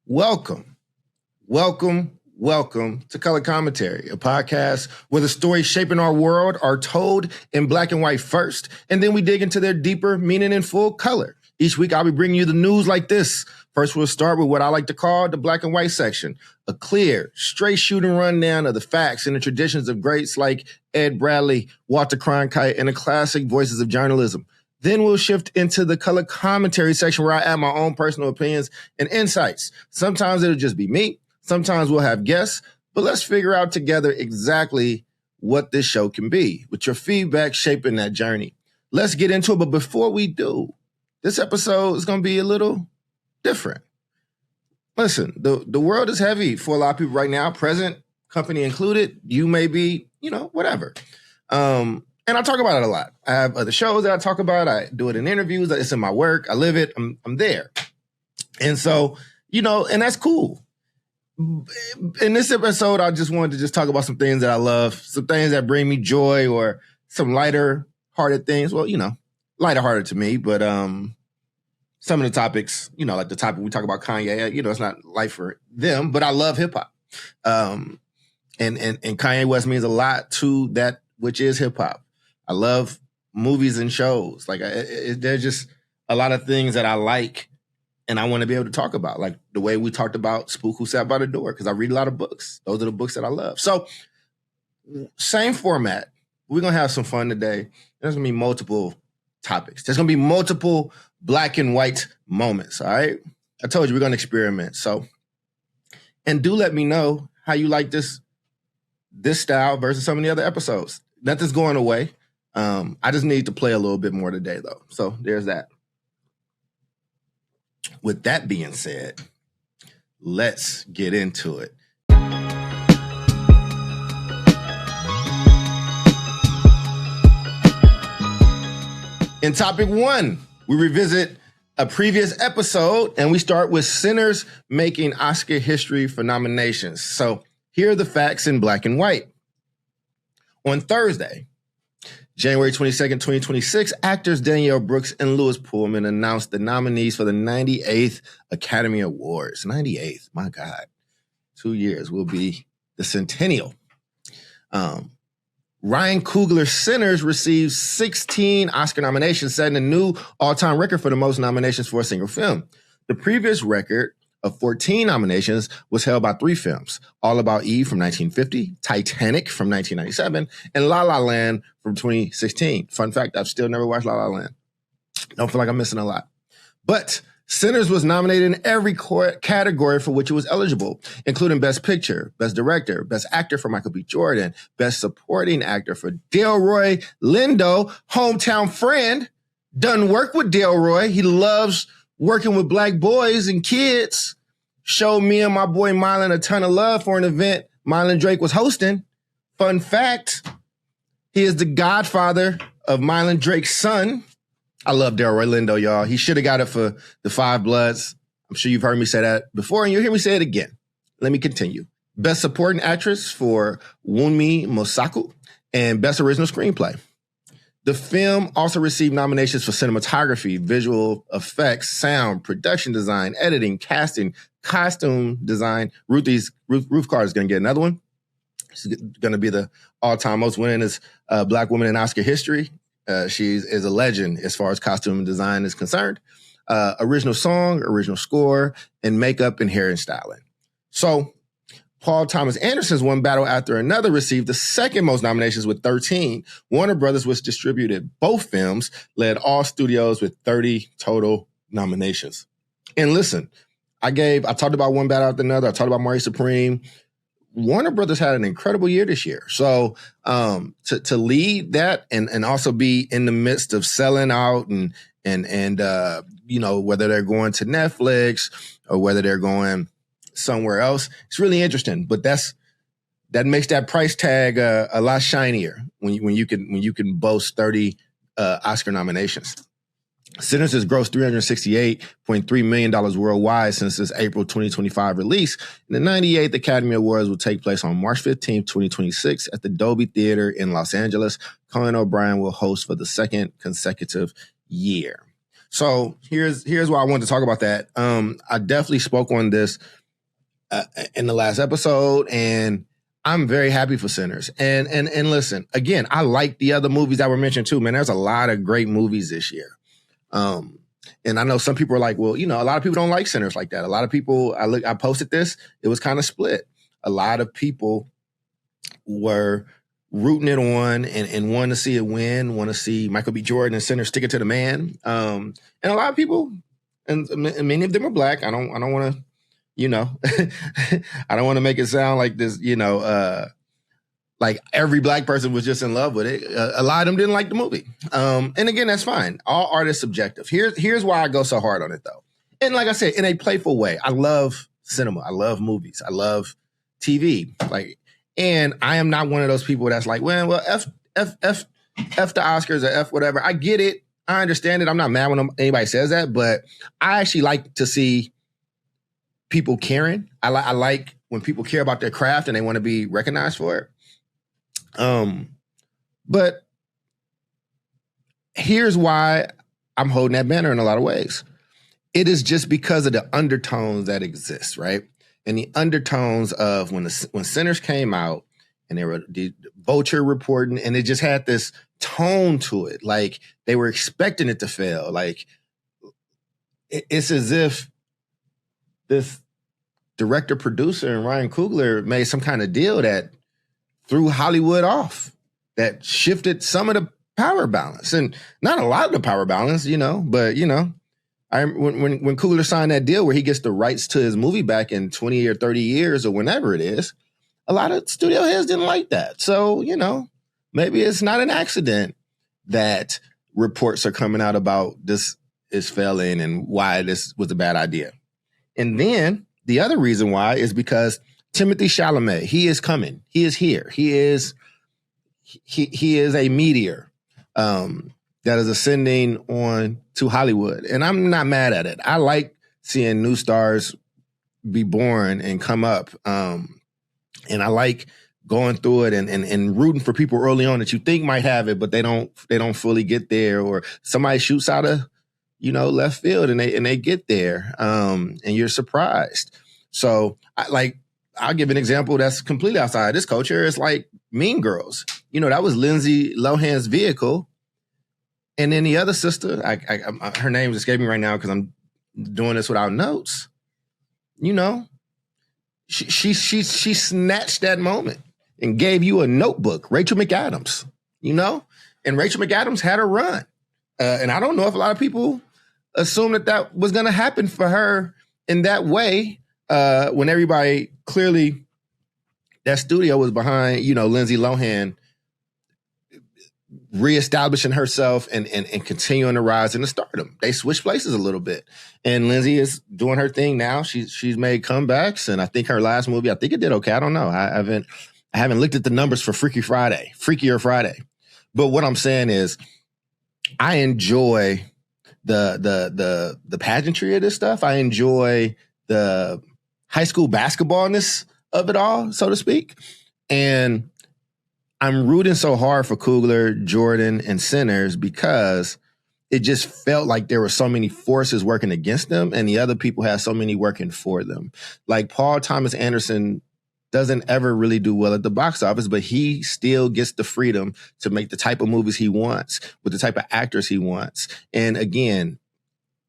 Welcome, welcome to Color Commentary, a podcast where the stories shaping our world are told in black and white first, and then we dig into their deeper meaning in full color. Each week, I'll be bringing you the news like this. First, we'll start with what I like to call the black and white section, a clear, straight shooting rundown of the facts and the traditions of greats like Ed Bradley, Walter Cronkite, and the classic voices of journalism. Then we'll shift into the color commentary section where I add my own personal opinions and insights. Sometimes it'll just be me. Sometimes we'll have guests, but let's figure out together exactly what this show can be with your feedback shaping that journey. Let's get into it. But before we do, this episode is going to be a little different. Listen, the world is heavy for a lot of people right now, present company included. You may be, whatever. And I talk about it a lot. I have other shows that I talk about. I do it in interviews. It's in my work. I live it. I'm there. And so, and that's cool. In this episode, I just wanted to talk about some things that I love, some things that bring me joy or some lighter hearted things. Well, lighter hearted to me, but some of the topics, like the topic we talk about Kanye, it's not light for them, but I love hip hop. And Kanye West means a lot to that, which is hip hop. I love movies and shows. Like there's just a lot of things that I like and I want to be able to talk about, like the way we talked about Spook Who Sat by the Door, because I read a lot of books. Those are the books that I love. So same format. We're going to have some fun today. There's going to be multiple topics. There's going to be multiple black and white moments, all right? I told you we're going to experiment. So, and do let me know how you like this style versus some of the other episodes. Nothing's going away. I just need to play a little bit more today, though. So there's that. With that being said, let's get into it. In topic one, we revisit a previous episode, and we start with sinners making Oscar history for nominations. So here are the facts in black and white. On Thursday, January 22nd, 2026, actors Danielle Brooks and Louis Pullman announced the nominees for the 98th Academy Awards. 98th, my God. 2 years will be the centennial. Ryan Coogler's Sinners received 16 Oscar nominations, setting a new all-time record for the most nominations for a single film. The previous record of 14 nominations was held by 3 films: All About Eve from 1950, Titanic from 1997, and La La Land from 2016. Fun fact, I've still never watched La La Land. Don't feel like I'm missing a lot. But Sinners was nominated in every category for which it was eligible, including Best Picture, Best Director, Best Actor for Michael B. Jordan, Best Supporting Actor for Delroy Lindo, hometown friend. Done work with Delroy. He loves working with black boys and kids. Showed me and my boy Mylan a ton of love for an event Mylan Drake was hosting. Fun fact, he is the godfather of Mylan Drake's son. I love Delroy Lindo, y'all. He should have got it for the Five Bloods. I'm sure you've heard me say that before, and you'll hear me say it again. Let me continue. Best Supporting Actress for Wunmi Mosaku, and Best Original Screenplay. The film also received nominations for cinematography, visual effects, sound, production design, editing, casting, costume design. Ruth Carter is going to get another one. She's going to be the all-time most winningest black woman in Oscar history. She is a legend as far as costume design is concerned. Original song, original score, and makeup and hair and styling. So Paul Thomas Anderson's One Battle After Another received the second most nominations with 13. Warner Brothers, which distributed both films, led all studios with 30 total nominations. And listen, I talked about One Battle After Another. I talked about Mari Supreme. Warner Brothers had an incredible year this year. So to lead that and also be in the midst of selling out and whether they're going to Netflix or whether they're going somewhere else, it's really interesting. But that makes that price tag a lot shinier when you can boast 30 Oscar nominations. Sinners has grossed $368.3 million worldwide since its April 2025 release. And the 98th Academy Awards will take place on March 15, 2026 at the Dolby Theater in Los Angeles. Conan O'Brien will host for the second consecutive year. So here's why I wanted to talk about that. I definitely spoke on this in the last episode, and I'm very happy for Sinners. And listen, again, I like the other movies that were mentioned too, man. There's a lot of great movies this year. And I know some people are like, well, you know, a lot of people don't like Sinners like that. A lot of people, I posted this, it was kind of split. A lot of people were rooting it on and wanting to see it win, want to see Michael B. Jordan and Sinners stick it to the man. And a lot of people, and many of them are black. I don't want to, you know, I don't want to make it sound like this, you know, like every black person was just in love with it. A lot of them didn't like the movie. And again, that's fine. All art is subjective. Here's why I go so hard on it though. And like I said, in a playful way, I love cinema. I love movies. I love TV. And I am not one of those people that's like, well, F the Oscars or F whatever. I get it. I understand it. I'm not mad when anybody says that, but I actually like to see people caring. I like when people care about their craft and they want to be recognized for it. But here's why I'm holding that banner in a lot of ways. It is just because of the undertones that exist, right? And the undertones of when Sinners came out and they were the Vulture reporting, and it just had this tone to it. Like they were expecting it to fail. Like it's as if this director, producer, and Ryan Coogler made some kind of deal that threw Hollywood off, that shifted some of the power balance. And not a lot of the power balance, you know, but, you know, when Coogler signed that deal where he gets the rights to his movie back in 20 or 30 years or whenever it is, a lot of studio heads didn't like that. So, you know, maybe it's not an accident that reports are coming out about this is failing and why this was a bad idea. And then the other reason why is because Timothée Chalamet, he is coming. He is here. He is a meteor that is ascending on to Hollywood. And I'm not mad at it. I like seeing new stars be born and come up. And I like going through it and rooting for people early on that you think might have it, but they don't fully get there, or somebody shoots out of, you know, left field and they get there. And you're surprised. So I'll give an example that's completely outside this culture. It's like Mean Girls. You know, that was Lindsay Lohan's vehicle. And then the other sister, her name is escaping me right now because I'm doing this without notes. You know, she snatched that moment and gave you a Notebook, Rachel McAdams, you know? And Rachel McAdams had a run. And I don't know if a lot of people assumed that was going to happen for her in that way when everybody clearly, that studio was behind, you know, Lindsay Lohan reestablishing herself and continuing to rise into stardom. They switched places a little bit. And Lindsay is doing her thing now. She's made comebacks, and I think her last movie, I think it did okay. I don't know. I haven't looked at the numbers for Freakier Friday. But what I'm saying is I enjoy the pageantry of this stuff. I enjoy the high school basketballness of it all, so to speak. And I'm rooting so hard for Coogler, Jordan, and Sinners because it just felt like there were so many forces working against them and the other people had so many working for them. Like Paul Thomas Anderson doesn't ever really do well at the box office, but he still gets the freedom to make the type of movies he wants with the type of actors he wants. And again,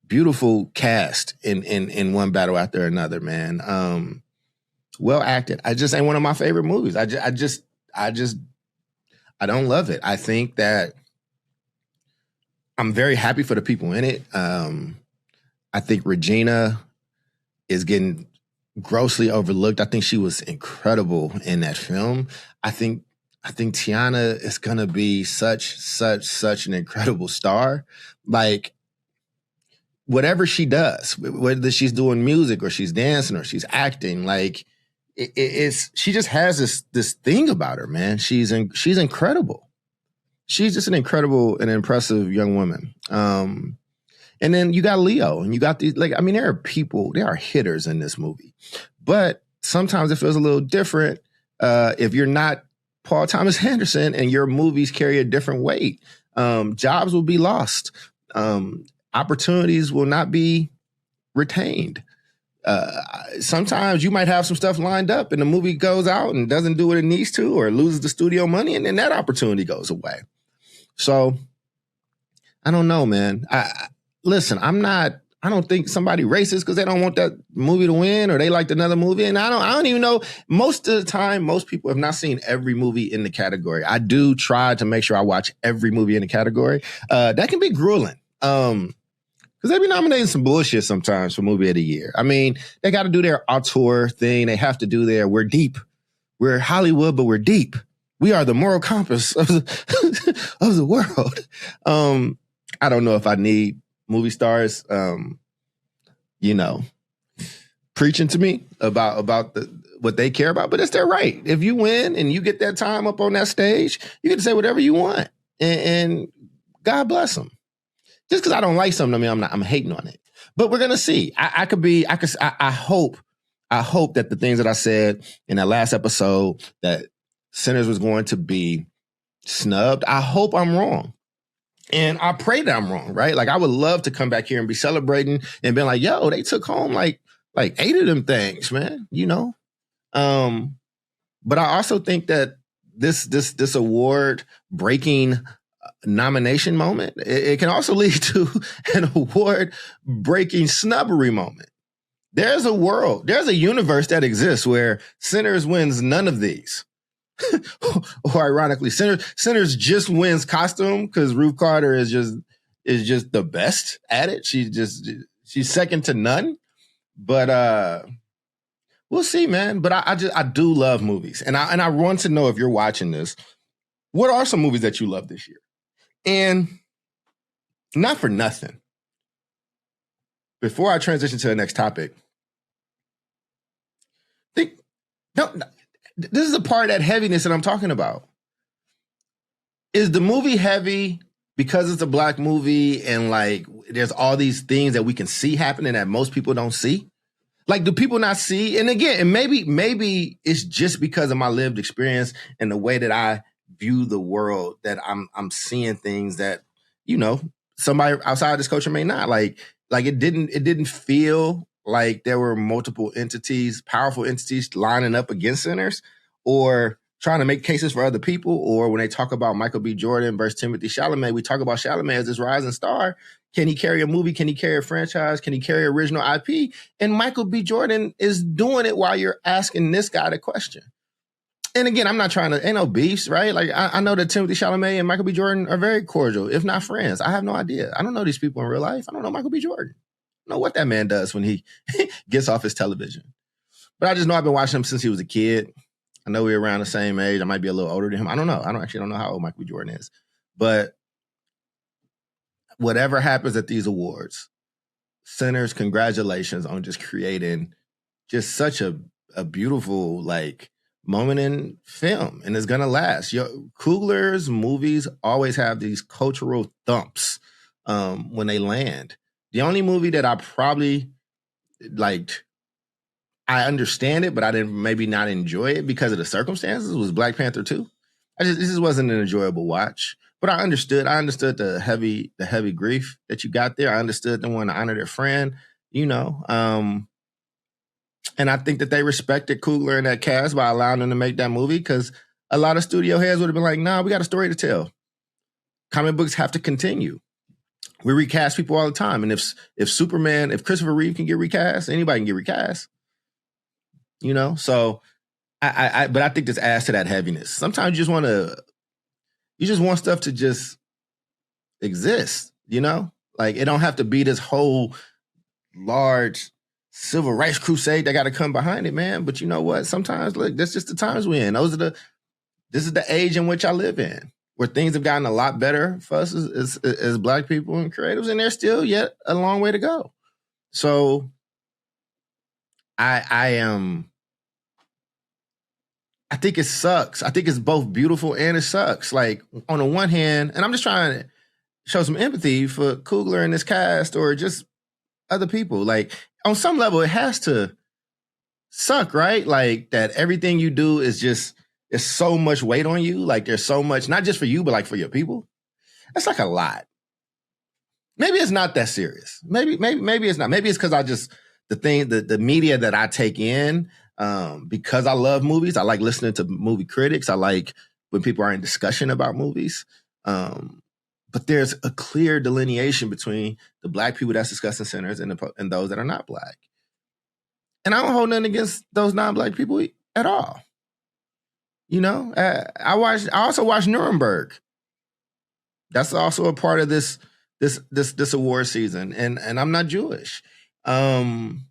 beautiful cast in one battle after another, man. Well acted. I just ain't one of my favorite movies. I don't love it. I think that I'm very happy for the people in it. I think Regina is getting grossly overlooked. I think she was incredible in that film. I think Tiana is gonna be such an incredible star. Like whatever she does, whether she's doing music or she's dancing or she's acting, like she just has this thing about her, man. She's incredible. She's just an incredible and impressive young woman. And then you got Leo, and you got these, like, I mean, there are hitters in this movie, but sometimes it feels a little different if you're not Paul Thomas Anderson and your movies carry a different weight. Jobs will be lost. opportunities will not be retained. Sometimes you might have some stuff lined up and the movie goes out and doesn't do what it needs to or loses the studio money, and then that opportunity goes away. So I don't know, man. Listen, I don't think somebody racist because they don't want that movie to win or they liked another movie. And I don't even know. Most of the time, most people have not seen every movie in the category. I do try to make sure I watch every movie in the category. That can be grueling. Because they be nominating some bullshit sometimes for movie of the year. I mean, they got to do their auteur thing. They have to do we're deep. We're Hollywood, but we're deep. We are the moral compass of the world. I don't know if I need movie stars, preaching to me about what they care about, but it's their right. If you win and you get that time up on that stage, you get to say whatever you want, and God bless them. Just because I don't like something, I'm hating on it. But we're gonna see. I hope that the things that I said in that last episode that Sinners was going to be snubbed, I hope I'm wrong. And I pray that I'm wrong, right? Like I would love to come back here and be celebrating and be like, yo, they took home like 8 of them things, man, But I also think that this award breaking nomination moment, it can also lead to an award breaking snubbery moment. There's a universe that exists where Sinners wins none of these. Or ironically, Sinners just wins costume because Ruth Carter is just the best at it. She's second to none. But we'll see, man. But I do love movies, and I want to know, if you're watching this, what are some movies that you love this year? And not for nothing, before I transition to the next topic, this is a part of that heaviness that I'm talking about. Is the movie heavy because it's a Black movie and like there's all these things that we can see happening that most people don't see? Like, do people not see? And again, and maybe it's just because of my lived experience and the way that I view the world that I'm seeing things that, somebody outside this culture may not. Like it didn't feel like there were multiple entities, powerful entities lining up against Sinners or trying to make cases for other people. Or when they talk about Michael B. Jordan versus Timothy Chalamet, we talk about Chalamet as this rising star. Can he carry a movie? Can he carry a franchise? Can he carry original IP? And Michael B. Jordan is doing it while you're asking this guy the question. And again, I'm not trying to, ain't no beefs, right? Like I know that Timothy Chalamet and Michael B. Jordan are very cordial, if not friends. I have no idea. I don't know these people in real life. I don't know Michael B. Jordan. I don't know what that man does when he gets off his television. But I just know I've been watching him since he was a kid. I know we're around the same age. I might be a little older than him. I don't know. I don't know how old Michael B. Jordan is. But whatever happens at these awards, Sinners, congratulations on just creating just such a beautiful, moment in film, and it's gonna last. Coogler's movies always have these cultural thumps when they land. The only movie that I probably I understand it, but I didn't maybe not enjoy it because of the circumstances was Black Panther 2. This just wasn't an enjoyable watch. But I understood the heavy grief that you got there. I understood them wanting to honor their friend, and I think that they respected Coogler and that cast by allowing them to make that movie, because a lot of studio heads would have been like, nah, we got a story to tell. Comic books have to continue. We recast people all the time. And if Christopher Reeve can get recast, anybody can get recast. So but I think this adds to that heaviness. Sometimes you just want stuff to just exist, Like it don't have to be this whole large civil rights crusade that got to come behind it, man. But you know what? Sometimes, look, that's just the times we're in. This is the age in which I live in, where things have gotten a lot better for us as Black people and creatives, and there's still yet a long way to go. So I think it sucks. I think it's both beautiful and it sucks. Like, on the one hand, and I'm just trying to show some empathy for Coogler and this cast, or just other people. Like, on some level, it has to suck, right? Like, that everything you do is so much weight on you. Like, there's so much, not just for you, but like for your people. That's like a lot. maybe it's not that serious. Maybe it's not. Maybe it's because the media that I take in, because I love movies. I like listening to movie critics. I like when people are in discussion about movies. But there's a clear delineation between the Black people that's discussing centers and those that are not Black. And I don't hold nothing against those non-Black people at all. I also watched Nuremberg. That's also a part of this award season, and I'm not Jewish. And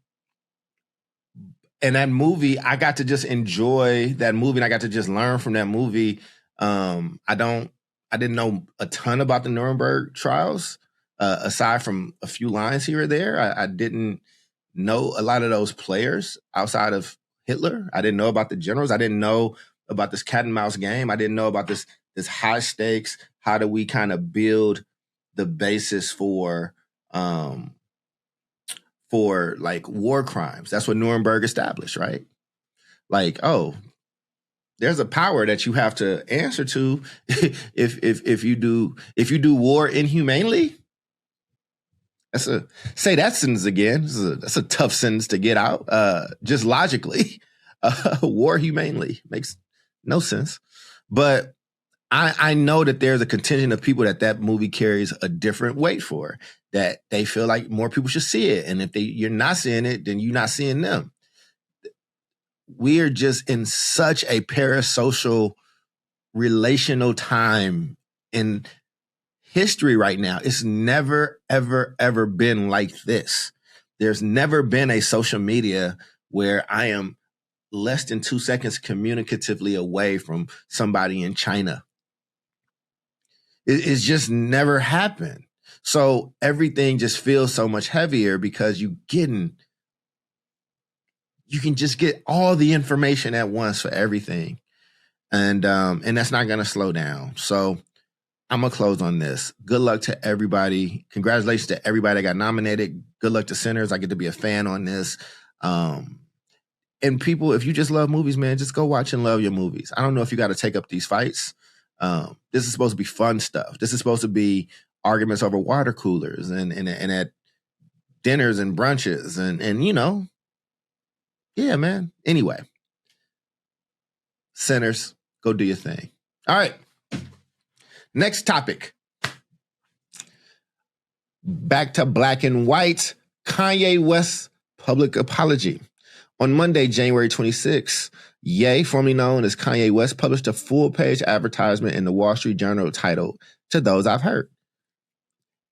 that movie, I got to just enjoy that movie, and I got to just learn from that movie. I didn't know a ton about the Nuremberg trials, aside from a few lines here or there. I didn't know a lot of those players outside of Hitler. I didn't know about the generals. I didn't know about this cat and mouse game. I didn't know about this high stakes. How do we kind of build the basis for like war crimes? That's what Nuremberg established, right? Like, oh, there's a power that you have to answer to if you do war inhumanely. Say that sentence again. That's a tough sentence to get out. Just logically, war humanely makes no sense. But I know that there's a contingent of people that movie carries a different weight for, that they feel like more people should see it. And if you're not seeing it, then you're not seeing them. We are just in such a parasocial relational time in history right now. It's never, ever, ever been like this. There's never been a social media where I am less than 2 seconds communicatively away from somebody in China. It's just never happened. So everything just feels so much heavier because you can just get all the information at once for everything. And that's not going to slow down. So I'm going to close on this. Good luck to everybody. Congratulations to everybody that got nominated. Good luck to Sinners. I get to be a fan on this. And people, if you just love movies, man, just go watch and love your movies. I don't know if you got to take up these fights. This is supposed to be fun stuff. This is supposed to be arguments over water coolers and at dinners and brunches and yeah, man. Anyway, Sinners, go do your thing. All right. Next topic. Back to black and white. Kanye West public apology. On Monday, January 26th, Ye, formerly known as Kanye West, published a full-page advertisement in the Wall Street Journal titled, "To Those I've Hurt."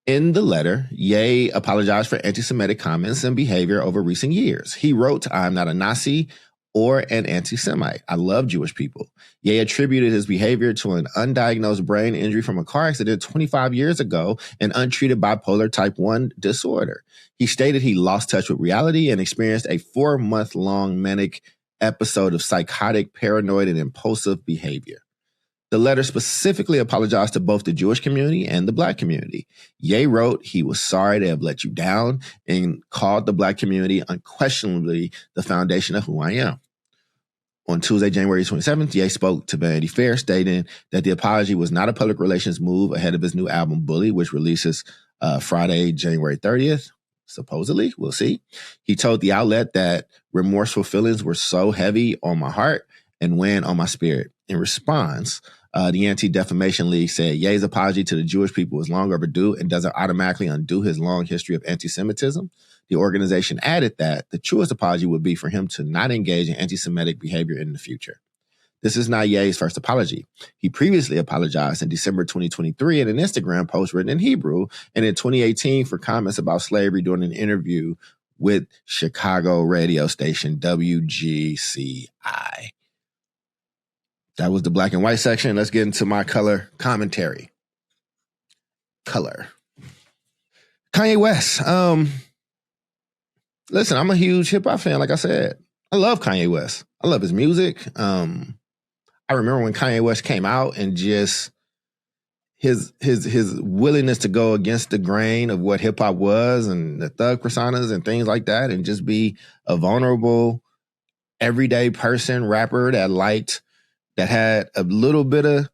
In the letter, Ye apologized for anti-Semitic comments and behavior over recent years. He wrote, "I'm not a Nazi or an anti-Semite. I love Jewish people." Ye attributed his behavior to an undiagnosed brain injury from a car accident 25 years ago and untreated bipolar type 1 disorder. He stated he lost touch with reality and experienced a 4-month-long manic episode of psychotic, paranoid, and impulsive behavior. The letter specifically apologized to both the Jewish community and the Black community. Ye wrote he was sorry to have let you down and called the Black community unquestionably the foundation of who I am. On Tuesday, January 27th, Ye spoke to Vanity Fair, stating that the apology was not a public relations move ahead of his new album, Bully, which releases Friday, January 30th. Supposedly, we'll see. He told the outlet that remorseful feelings were so heavy on my heart and weighing on my spirit. In response, the Anti-Defamation League said Ye's apology to the Jewish people was long overdue and doesn't automatically undo his long history of anti-Semitism. The organization added that the truest apology would be for him to not engage in anti-Semitic behavior in the future. This is not Ye's first apology. He previously apologized in December 2023 in an Instagram post written in Hebrew, and in 2018 for comments about slavery during an interview with Chicago radio station WGCI. That was the black and white section. Let's get into my color commentary. Color. Kanye West. Listen, I'm a huge hip-hop fan, like I said. I love Kanye West. I love his music. I remember when Kanye West came out and just his willingness to go against the grain of what hip-hop was and the thug personas and things like that and just be a vulnerable, everyday person, rapper that had a little bit of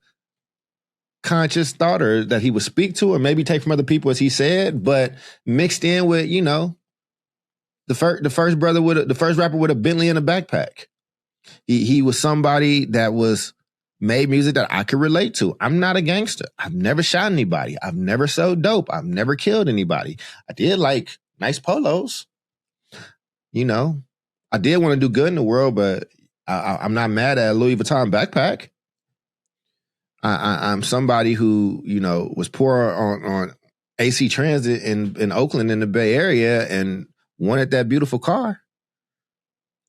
conscious thought or that he would speak to or maybe take from other people, as he said, but mixed in with, the first rapper with a Bentley and a backpack. He was somebody that made music that I could relate to. I'm not a gangster. I've never shot anybody. I've never sold dope. I've never killed anybody. I did like nice polos. I did want to do good in the world, but I'm not mad at a Louis Vuitton backpack. I'm somebody who, was poor on AC Transit in Oakland in the Bay Area and wanted that beautiful car.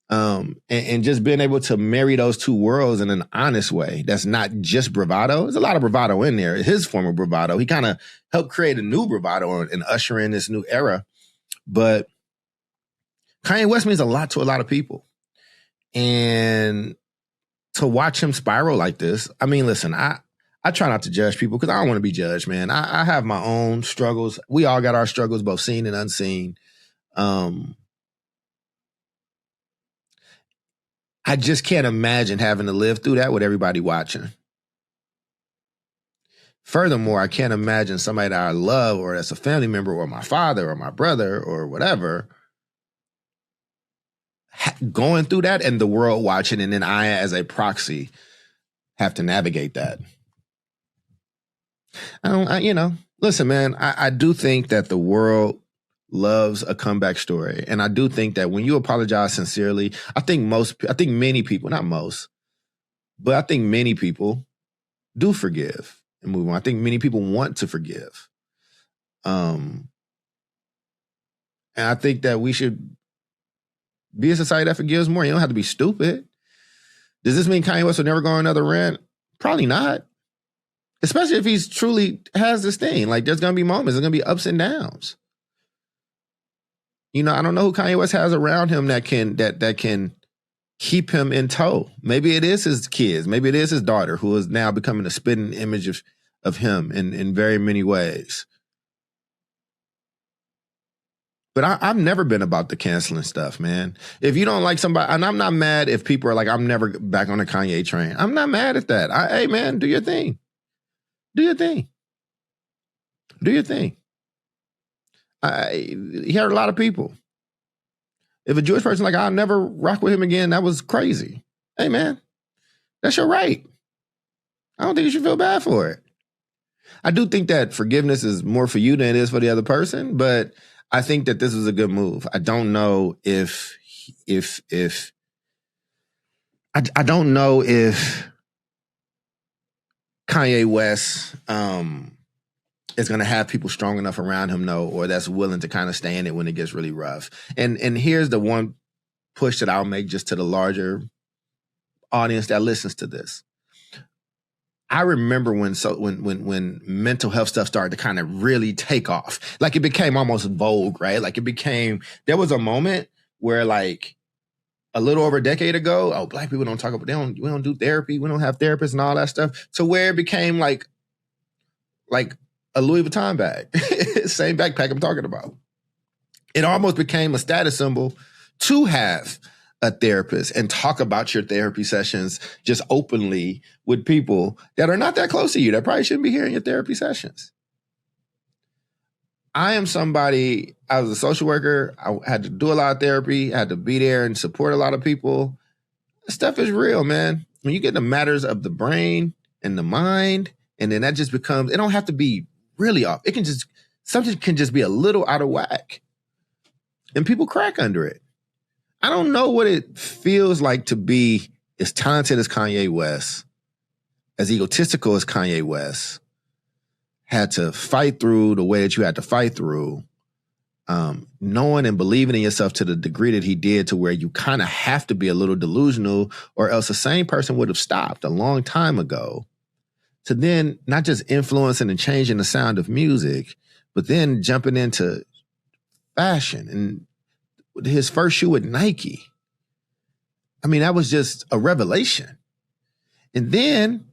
And just being able to marry those two worlds in an honest way. That's not just bravado. There's a lot of bravado in there. His form of bravado. He kind of helped create a new bravado and usher in this new era. But Kanye West means a lot to a lot of people. And to watch him spiral like this, I mean, listen, I try not to judge people because I don't want to be judged, man. I have my own struggles. We all got our struggles, both seen and unseen. I just can't imagine having to live through that with everybody watching. Furthermore, I can't imagine somebody that I love or that's a family member or my father or my brother or whatever going through that and the world watching, and then I, as a proxy, have to navigate that. Listen, man, I do think that the world loves a comeback story. And I do think that when you apologize sincerely, I think many people, not most, but I think many people do forgive and move on. I think many people want to forgive. And I think that we should be a society that forgives more. You don't have to be stupid. Does this mean Kanye West will never go on another rant? Probably not. Especially if he's truly has this thing. Like, there's going to be moments, there's going to be ups and downs. I don't know who Kanye West has around him that can keep him in tow. Maybe it is his kids. Maybe it is his daughter, who is now becoming a spitting image of him in very many ways. But I've never been about the canceling stuff, man. If you don't like somebody, and I'm not mad if people are like, I'm never back on the Kanye train. I'm not mad at that. Hey, man, do your thing. Do your thing. Do your thing. He hurt a lot of people. If a Jewish person like, I'll never rock with him again, that was crazy. Hey, man, that's your right. I don't think you should feel bad for it. I do think that forgiveness is more for you than it is for the other person, but I think that this was a good move. I don't know if I don't know if Kanye West is going to have people strong enough around him, or that's willing to kind of stay in it when it gets really rough. And here's the one push that I'll make just to the larger audience that listens to this. I remember when mental health stuff started to kind of really take off. Like, it became almost vogue, right? Like, there was a moment where, like, a little over a decade ago, Black people don't talk about, we don't do therapy, we don't have therapists and all that stuff, to where it became like a Louis Vuitton bag. Same backpack I'm talking about. It almost became a status symbol to have a therapist and talk about your therapy sessions just openly with people that are not that close to you, that probably shouldn't be hearing your therapy sessions. I am somebody, I was a social worker, I had to do a lot of therapy, I had to be there and support a lot of people. This stuff is real, man. When you get the matters of the brain and the mind, and then that just becomes, it don't have to be really off. Something can just be a little out of whack. And people crack under it. I don't know what it feels like to be as talented as Kanye West, as egotistical as Kanye West, had to fight through the way that you had to fight through, knowing and believing in yourself to the degree that he did, to where you kind of have to be a little delusional, or else the same person would have stopped a long time ago, to then not just influencing and changing the sound of music, but then jumping into fashion and his first shoe with Nike. I mean, that was just a revelation. And then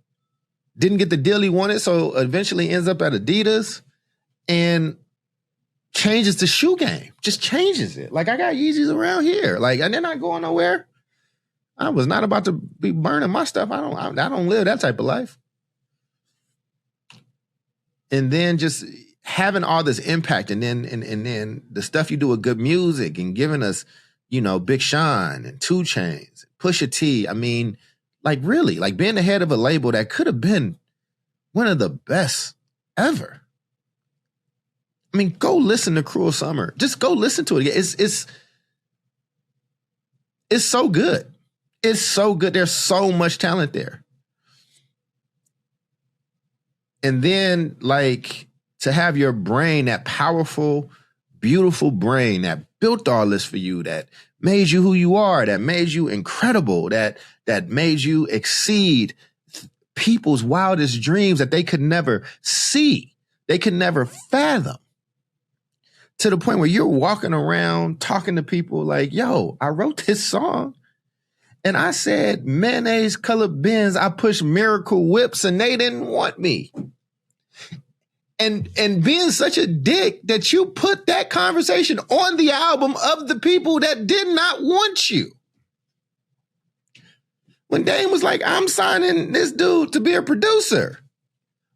didn't get the deal he wanted, so eventually ends up at Adidas and changes the shoe game. Just changes it. Like, I got Yeezys around here. Like, and they're not going nowhere. I was not about to be burning my stuff. I don't live that type of life. And then just having all this impact, and then the stuff you do with good music and giving us, Big Sean and 2 Chainz, Pusha T. I mean, like really, like being the head of a label that could have been one of the best ever. I mean, go listen to Cruel Summer. Just go listen to it. It's so good. It's so good. There's so much talent there. And then, like, to have your brain, that powerful, beautiful brain that built all this for you, that made you who you are, that made you incredible, that made you exceed people's wildest dreams that they could never see, they could never fathom. To the point where you're walking around talking to people like, yo, I wrote this song and I said mayonnaise colored Benz, I pushed Miracle Whips and they didn't want me. And being such a dick that you put that conversation on the album of the people that did not want you. When Dame was like, I'm signing this dude to be a producer.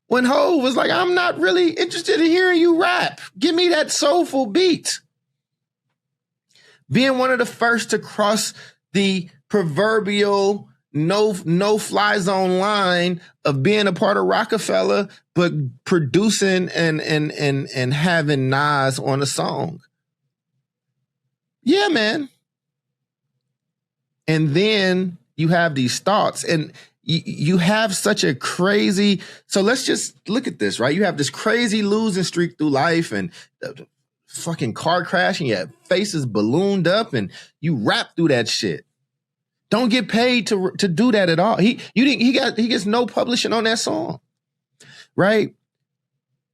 When Hov was like, I'm not really interested in hearing you rap. Give me that soulful beat. Being one of the first to cross the proverbial no fly zone line of being a part of Rockefeller, but producing and having Nas on a song. Yeah, man. And then you have these thoughts and you have such a crazy, so let's just look at this, right? You have this crazy losing streak through life and the fucking car crash and your face is ballooned up and you rap through that shit. Don't get paid to do that at all. He gets no publishing on that song, right?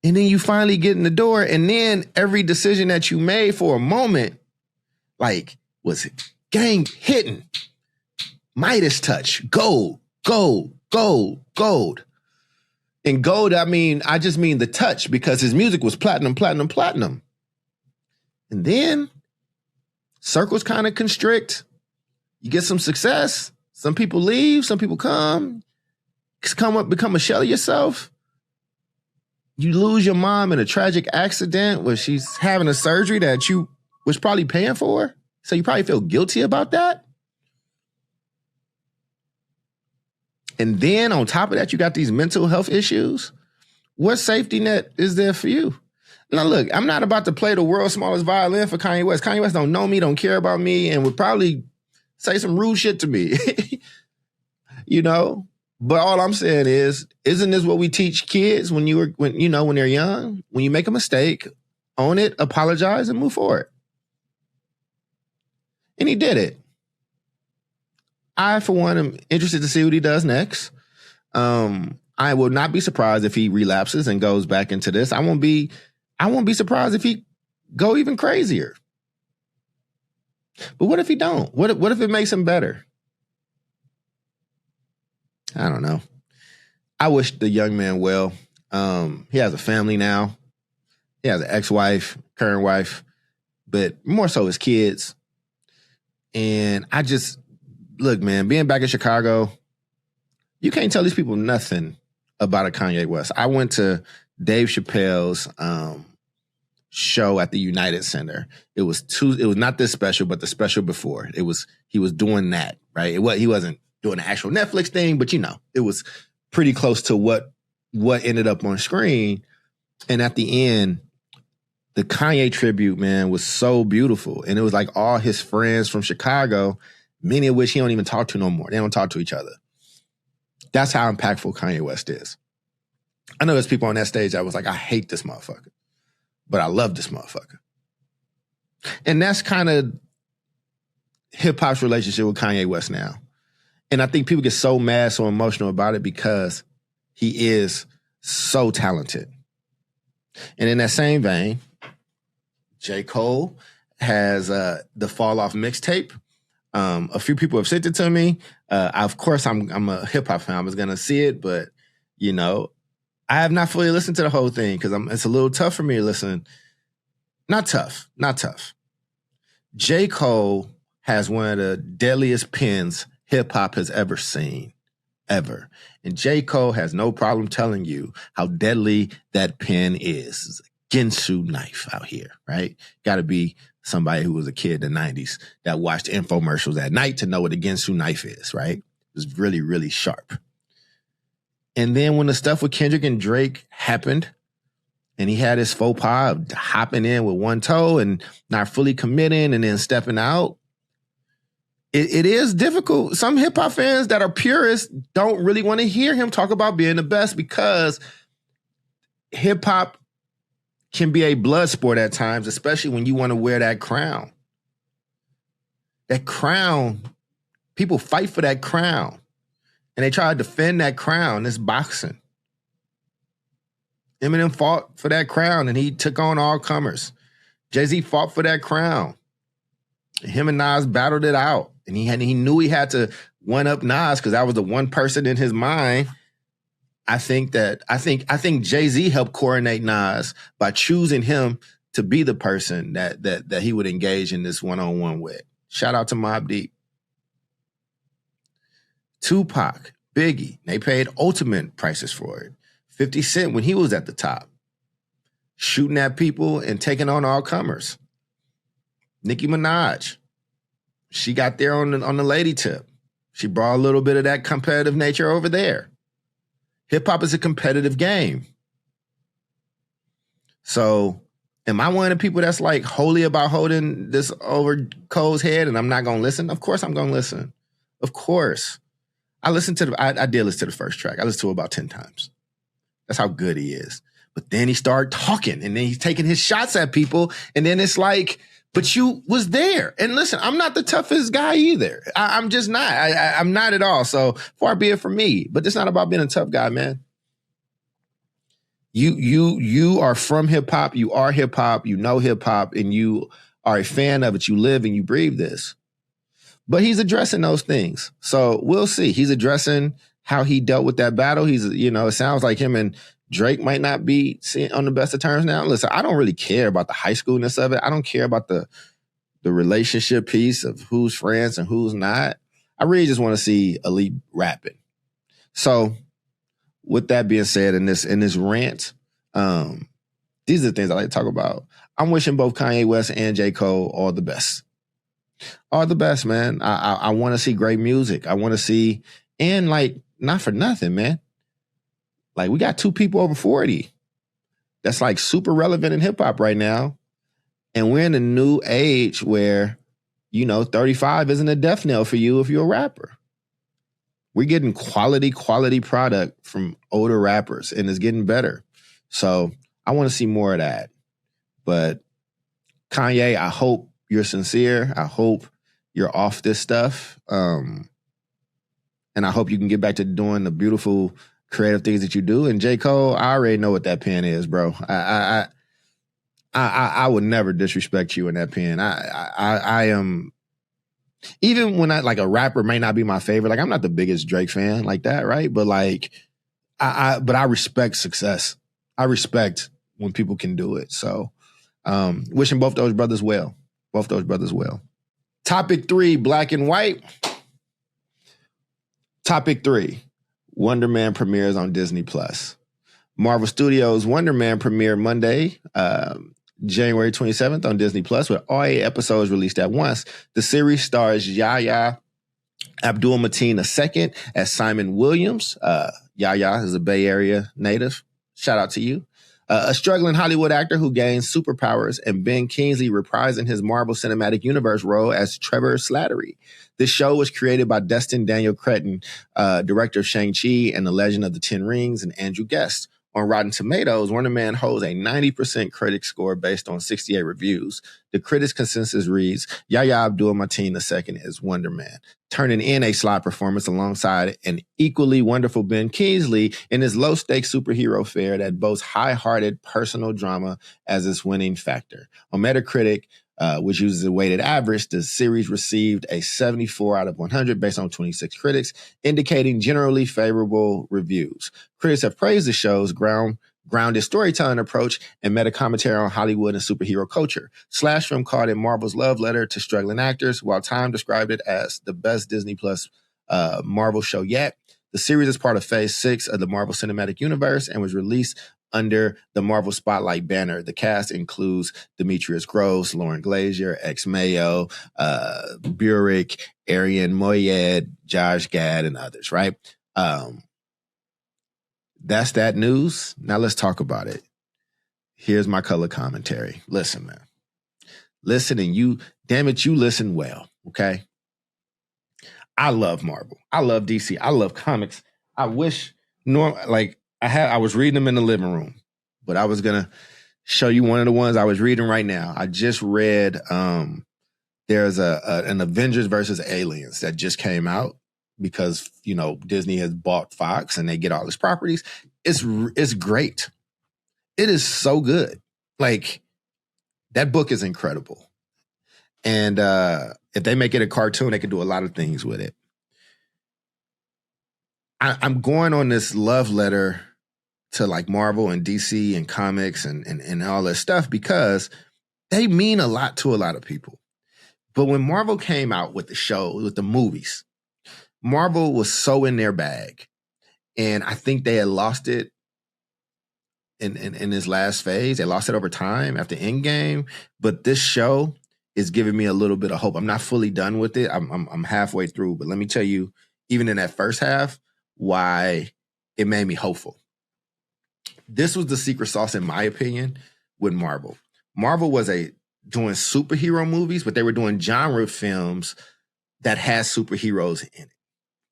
And then you finally get in the door, and then every decision that you made for a moment, like, was it gang hitting, Midas touch, gold. And gold, I just mean the touch because his music was platinum. And then circles kind of constrict. You get some success. Some people leave. Some people come up, become a shell of yourself. You lose your mom in a tragic accident where she's having a surgery that you was probably paying for. So you probably feel guilty about that. And then on top of that, you got these mental health issues. What safety net is there for you? Now, look, I'm not about to play the world's smallest violin for Kanye West. Kanye West don't know me, don't care about me, and would probably say some rude shit to me, But all I'm saying is, isn't this what we teach kids when they're young? When you make a mistake, own it, apologize, and move forward. And he did it. I, for one, am interested to see what he does next. I will not be surprised if he relapses and goes back into this. I won't be surprised if he go even crazier. But what if he don't? What if it makes him better? I don't know. I wish the young man well. He has a family now. He has an ex-wife, current wife, but more so his kids. And look, man, being back in Chicago, you can't tell these people nothing about a Kanye West. I went to Dave Chappelle's show at the United Center. It was not this special, but the special before. He was doing that, right? He wasn't doing the actual Netflix thing, but it was pretty close to what ended up on screen. And at the end, the Kanye tribute, man, was so beautiful. And it was like all his friends from Chicago, many of which he don't even talk to no more. They don't talk to each other. That's how impactful Kanye West is. I know there's people on that stage that was like, I hate this motherfucker, but I love this motherfucker. And that's kind of hip-hop's relationship with Kanye West now. And I think people get so mad, so emotional about it because he is so talented. And in that same vein, J. Cole has the Fall Off mixtape. A few people have sent it to me. Of course, I'm a hip-hop fan. I was going to see it, but, I have not fully listened to the whole thing because it's a little tough for me to listen. Not tough. J. Cole has one of the deadliest pens hip-hop has ever seen. ever. And J. Cole has no problem telling you how deadly that pen is. It's a Ginsu knife out here, right? Got to be somebody who was a kid in the 90s that watched infomercials at night to know what a Ginsu knife is, right? It was really, really sharp. And then when the stuff with Kendrick and Drake happened, and he had his faux pas of hopping in with one toe and not fully committing and then stepping out, it is difficult. Some hip hop fans that are purists don't really want to hear him talk about being the best because hip hop can be a blood sport at times, especially when you want to wear that crown. That crown, people fight for that crown. And they try to defend that crown. It's boxing. Eminem fought for that crown and he took on all comers. Jay-Z fought for that crown. Him and Nas battled it out. And he knew he had to one up Nas because that was the one person in his mind. I think Jay-Z helped coronate Nas by choosing him to be the person that he would engage in this one-on-one with. Shout out to Mobb Deep. Tupac, Biggie, they paid ultimate prices for it. 50 Cent when he was at the top, shooting at people and taking on all comers. Nicki Minaj, she got there on the lady tip. She brought a little bit of that competitive nature over there. Hip hop is a competitive game. So am I one of the people that's like holy about holding this over Cole's head and I'm not going to listen? Of course I'm going to listen. Of course. I did listen to the first track. I listened to it about 10 times. That's how good he is. But then he started talking and then he's taking his shots at people. And then it's like, but you was there. And listen, I'm not the toughest guy either. I'm just not. I'm not at all. So far be it from me. But it's not about being a tough guy, man. You are from hip hop. You are hip hop. You know hip hop, and you are a fan of it. You live and you breathe this. But he's addressing those things. So we'll see. He's addressing how he dealt with that battle. It sounds like him and Drake might not be on the best of terms now. Listen, I don't really care about the high schoolness of it. I don't care about the relationship piece of who's friends and who's not. I really just want to see Elite rapping. So with that being said, in this rant, these are the things I like to talk about. I'm wishing both Kanye West and J. Cole all the best. All the best, man. I want to see great music. I want to see, and like, not for nothing, man. Like, we got two people over 40 that's like super relevant in hip hop right now. And we're in a new age where, 35 isn't a death knell for you if you're a rapper. We're getting quality product from older rappers, and it's getting better. So I want to see more of that. But Kanye, I hope you're sincere. I hope you're off this stuff. And I hope you can get back to doing the beautiful creative things that you do. And J. Cole, I already know what that pen is, bro. I would never disrespect you in that pen. I am, even when a rapper may not be my favorite, like I'm not the biggest Drake fan like that, right? But like, but I respect success. I respect when people can do it. So, wishing both those brothers well. Topic 3, black and white. Topic 3, Wonder Man premieres on Disney+. Marvel Studios' Wonder Man premiered Monday, January 27th on Disney+, with all 8 episodes released at once. The series stars Yahya Abdul-Mateen II as Simon Williams. Yahya is a Bay Area native. Shout out to you. A struggling Hollywood actor who gains superpowers, and Ben Kingsley reprising his Marvel Cinematic Universe role as Trevor Slattery. This show was created by Destin Daniel Cretton, director of Shang-Chi and The Legend of the Ten Rings, and Andrew Guest. On Rotten Tomatoes, Wonder Man holds a 90% critic score based on 68 reviews. The critics' consensus reads, Yahya Abdul-Mateen II is Wonder Man, turning in a slot performance alongside an equally wonderful Ben Kingsley in his low-stakes superhero fare that boasts high-hearted personal drama as its winning factor. On Metacritic, which uses a weighted average, the series received a 74 out of 100 based on 26 critics, indicating generally favorable reviews. Critics have praised the show's grounded storytelling approach and meta-commentary on Hollywood and superhero culture. Slash Film called it Marvel's love letter to struggling actors, while Time described it as the best Disney Plus Marvel show yet. The series is part of Phase 6 of the Marvel Cinematic Universe and was released under the Marvel Spotlight banner. The cast includes Demetrius Gross, Lauren Glazier, Mayo, Burek, Arian Moayed, Josh Gad, and others, right? That's that news. Now let's talk about it. Here's my color commentary. Listen, man. Listen, and you, damn it, you listen well, okay? I love Marvel. I love DC. I love comics. I wish, I was reading them in the living room, but I was gonna show you one of the ones I was reading right now. I just read. There's an Avengers versus Aliens that just came out because Disney has bought Fox and they get all its properties. It's great. It is so good. Like, that book is incredible, and if they make it a cartoon, they can do a lot of things with it. I'm going on this love letter to like Marvel and DC and comics and all this stuff because they mean a lot to a lot of people. But when Marvel came out with the show, with the movies, Marvel was so in their bag. And I think they had lost it in this last phase. They lost it over time after Endgame. But this show is giving me a little bit of hope. I'm not fully done with it. I'm halfway through. But let me tell you, even in that first half, why it made me hopeful. This was the secret sauce, in my opinion, with Marvel. Marvel was doing superhero movies, but they were doing genre films that has superheroes in it.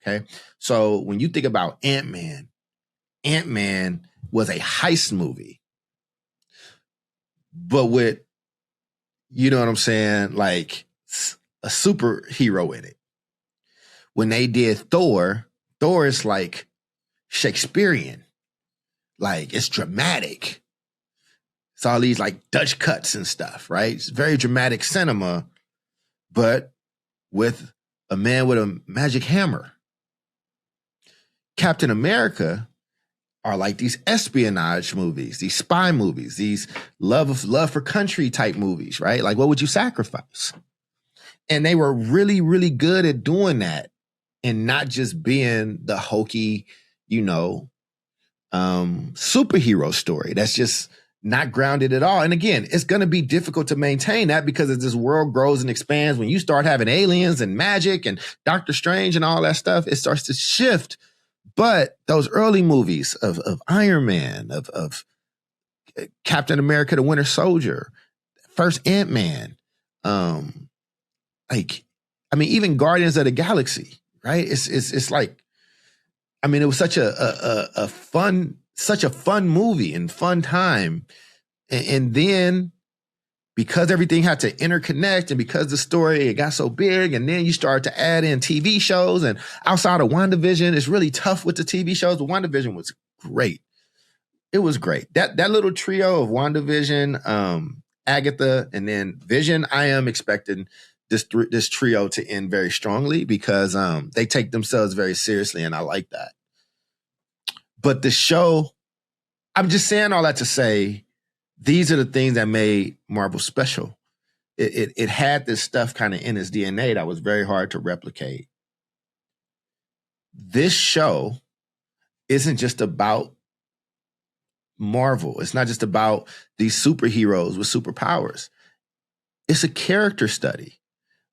Okay. So when you think about Ant-Man was a heist movie, but with, you know what I'm saying, like a superhero in it. When they did Thor is like Shakespearean. Like, it's dramatic. It's all these like Dutch cuts and stuff, right? It's very dramatic cinema, but with a man with a magic hammer. Captain America are like these espionage movies, these spy movies, these love for country type movies, right? Like, what would you sacrifice? And they were really, really good at doing that and not just being the hokey, superhero story. That's just not grounded at all. And again, it's going to be difficult to maintain that because as this world grows and expands, when you start having aliens and magic and Doctor Strange and all that stuff, it starts to shift. But those early movies of Iron Man, of Captain America, the Winter Soldier, first Ant-Man, even Guardians of the Galaxy, right? It's like, it was such a fun movie and fun time. And then because everything had to interconnect and because the story, it got so big, and then you start to add in TV shows, and outside of WandaVision, it's really tough with the TV shows, but WandaVision was great. It was great. That little trio of WandaVision, Agatha, and then Vision, I am expecting this trio to end very strongly because they take themselves very seriously, and I like that. But the show, I'm just saying all that to say, these are the things that made Marvel special. It had this stuff kind of in its DNA that was very hard to replicate. This show isn't just about Marvel. It's not just about these superheroes with superpowers. It's a character study.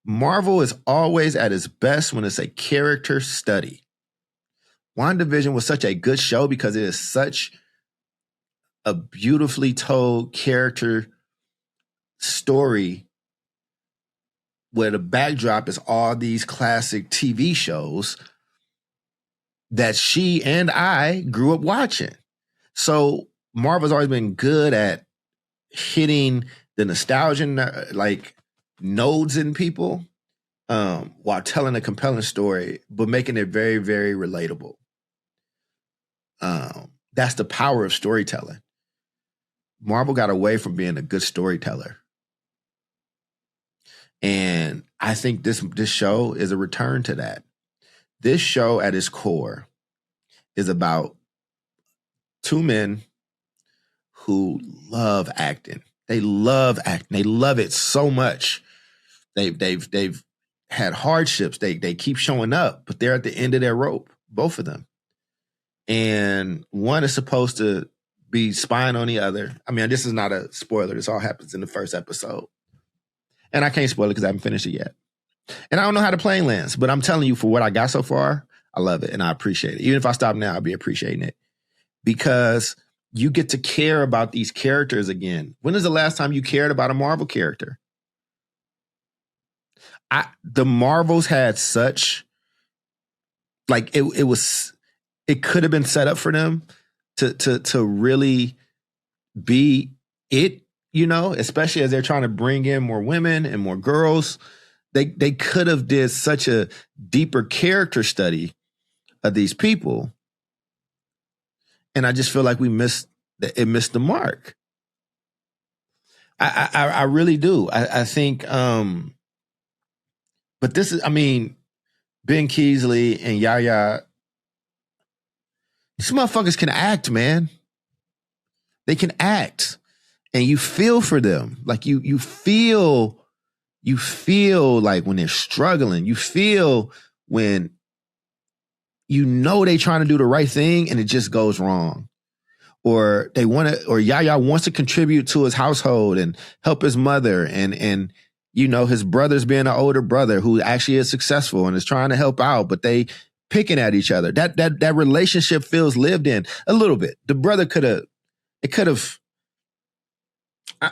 Marvel is always at its best when it's a character study. WandaVision was such a good show because it is such a beautifully told character story where the backdrop is all these classic TV shows that she and I grew up watching. So Marvel's always been good at hitting the nostalgia nodes in people while telling a compelling story, but making it very, very relatable. That's the power of storytelling. Marvel got away from being a good storyteller. And I think this show is a return to that. This show at its core is about two men who love acting. They love acting. They love it so much. They've had hardships. They keep showing up, but they're at the end of their rope, both of them. and one is supposed to be spying on the other. I mean, this is not a spoiler. This all happens in the first episode. And I can't spoil it because I haven't finished it yet. And I don't know how the plane lands, but I'm telling you, for what I got so far, I love it and I appreciate it. Even if I stop now, I'll be appreciating it because you get to care about these characters again. When is the last time you cared about a Marvel character? The Marvels had such, like, it could have been set up for them to really be it, you know, especially as they're trying to bring in more women and more girls. They could have did such a deeper character study of these people. And I just feel like it missed the mark. I really do. I think, but this is, I mean, Ben Kingsley and Yahya, these motherfuckers can act, man. They can act. And you feel for them. Like you feel like when they're struggling, you feel when you know they trying to do the right thing and it just goes wrong. Or they want to, or Yahya wants to contribute to his household and help his mother and you know, his brother's being an older brother who actually is successful and is trying to help out, but they picking at each other. That relationship feels lived in a little bit. The brother could have.